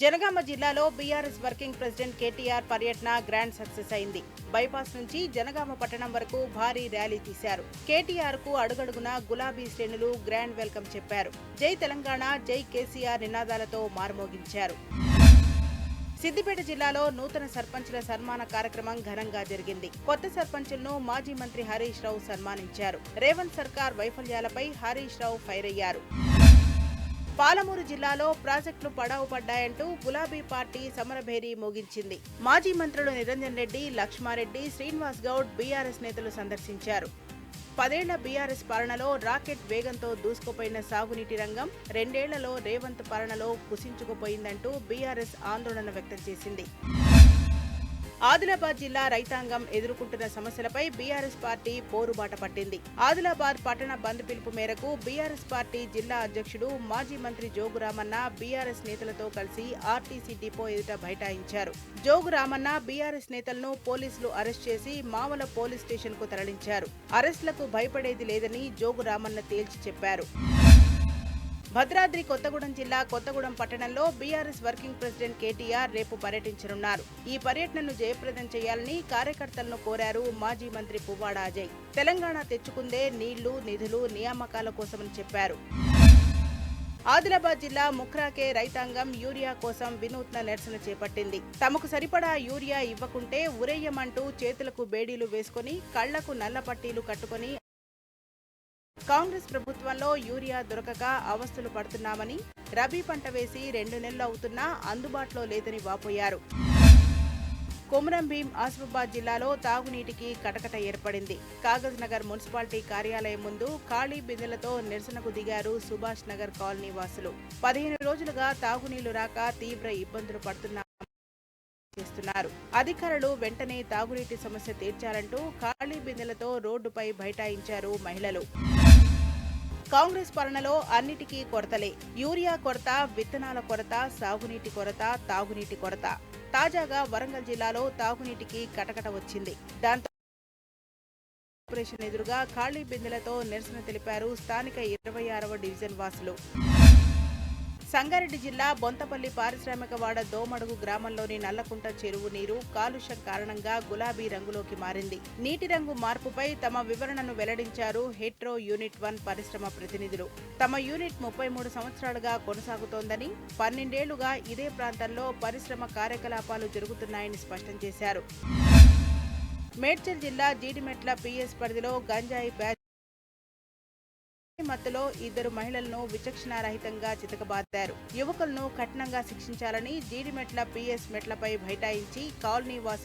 జనగామ జిల్లాలో BRS working president KTR పర్యటన grand success అయింది. బైపాస్ నుంచి జనగామ పట్టణం వరకు భారీ ర్యాలీ తీశారు. కేటీఆర్ కు అడుగడుగునా గులాబీ శ్రేణులు గ్రాండ్ వెల్కమ్ చెప్పారు. జై తెలంగాణ, జై కేసీఆర్ నినాదాలతో మార్మోగించారు. సిద్దిపేట జిల్లాలో నూతన సర్పంచుల సన్మాన కార్యక్రమం ఘనంగా జరిగింది. కొత్త సర్పంచులను మాజీ మంత్రి హరీష్ రావు సన్మానించారు. రేవంత్ సర్కార్ వైఫల్యాలపై హరీష్ రావు ఫైర్ అయ్యారు. పాలమూరు జిల్లాలో ప్రాజెక్టులు పడావు పడ్డాయంటూ గులాబీ పార్టీ సమరభేరీ మోగించింది. మాజీ మంత్రులు నిరంజన్ రెడ్డి, లక్ష్మారెడ్డి, శ్రీనివాస్ గౌడ్ బీఆర్ఎస్ నేతలు సందర్శించారు. 10 ఏళ్ల బీఆర్ఎస్ పాలనలో రాకెట్ వేగంతో దూసుకుపోయిన సాగునీటి రంగం 2 ఏళ్లలో రేవంత్ పాలనలో కుసించుకుపోయిందంటూ బీఆర్ఎస్ ఆందోళన వ్యక్తం చేసింది. ఆదిలాబాద్ జిల్లా రైతాంగం ఎదుర్కొంటున్న సమస్యలపై బీఆర్ఎస్ పార్టీ పోరుబాట పట్టింది. ఆదిలాబాద్ పట్టణ బంద్ పిలుపు మేరకు బీఆర్ఎస్ పార్టీ జిల్లా అధ్యక్షుడు మాజీ మంత్రి జోగు రామన్న బీఆర్ఎస్ నేతలతో కలిసి ఆర్టీసీ డిపో ఎదుట బైఠాయించారు. జోగు రామన్న బీఆర్ఎస్ నేతలను పోలీసులు అరెస్ట్ చేసి మావల పోలీస్ స్టేషన్ కు తరలించారు. అరెస్టులకు భయపడేది లేదని జోగు రామన్న తేల్చి చెప్పారు. భద్రాద్రి కొత్తగూడెం జిల్లా కొత్తగూడెం పట్టణంలో బీఆర్ఎస్ వర్కింగ్ ప్రెసిడెంట్ కేటీఆర్ రేపు పర్యటించనున్నారు. ఈ పర్యటనను జయప్రదం చేయాలని కార్యకర్తలను కోరారు మాజీ మంత్రి పువ్వాడ అజయ్. తెలంగాణ తెచ్చుకుందే నీళ్లు, నిధులు, నియామకాల కోసమని చెప్పారు. ఆదిలాబాద్ జిల్లా ముఖ్రాకే రైతాంగం యూరియా కోసం వినూత్న నిరసన చేపట్టింది. తమకు సరిపడా యూరియా ఇవ్వకుంటే ఉరేయమంటూ చేతులకు బేడీలు వేసుకుని కళ్లకు నల్ల పట్టీలు కట్టుకుని కాంగ్రెస్ ప్రభుత్వంలో యూరియా దొరకక అవస్థలు పడుతున్నామని, రబీ పంట వేసి 2 నెలలు అవుతున్నా అందుబాటులో లేదని వాపోయారు. కొమురం భీం ఆసిఫాబాద్ జిల్లాలో తాగునీటికి కటకట ఏర్పడింది. కాగజ్ నగర్ మున్సిపాలిటీ కార్యాలయం ముందు ఖాళీ బిందెలతో నిరసనకు దిగారు సుభాష్ నగర్ కాలనీ వాసులు. 15 రోజులుగా తాగునీళ్లు రాక తీవ్ర ఇబ్బందులు చేస్తున్నారు. అధికారులు వెంటనే తాగునీటి సమస్య తీర్చాలంటూ ఖాళీ బిందెలతో రోడ్డుపై బైఠాయించారు మహిళలు. కాంగ్రెస్ పాలనలో అన్నిటికీ కొరతలే. యూరియా కొరత, విత్తనాల కొరత, సాగునీటి కొరత, తాగునీటి కొరత. తాజాగా వరంగల్ జిల్లాలో తాగునీటికి కటకట వచ్చింది. దాంతో కార్పొరేషన్ ఎదురుగా ఖాళీ బిందెలతో నిరసన తెలిపారు స్థానిక 26వ డివిజన్ వాసులు. సంగారెడ్డి జిల్లా బొంతపల్లి పారిశ్రామికవాడ దోమడుగు గ్రామంలోని నల్లకుంట చెరువు నీరు కాలుష్యం కారణంగా గులాబీ రంగులోకి మారింది. నీటి రంగు మార్పుపై తమ వివరణను వెల్లడించారు హెట్రో యూనిట్ 1 పరిశ్రమ ప్రతినిధులు. తమ యూనిట్ 33 సంవత్సరాలుగా కొనసాగుతోందని, 12 ఏళ్లుగా ఇదే ప్రాంతంలో పరిశ్రమ కార్యకలాపాలు జరుగుతున్నాయని స్పష్టం చేశారు. మేడ్చల్ జిల్లా జీడిమెట్ల పీఎస్ పరిధిలో గంజాయి బ్యాచ్ మత్తులో 2 మహిళలను విచక్షణారహితంగా చితకబాదారు. యువకులను కఠినంగా శిక్షించాలని జీడిమెట్ల పీఎస్ మెట్లపై బైఠాయించి కాలనీ వాసులు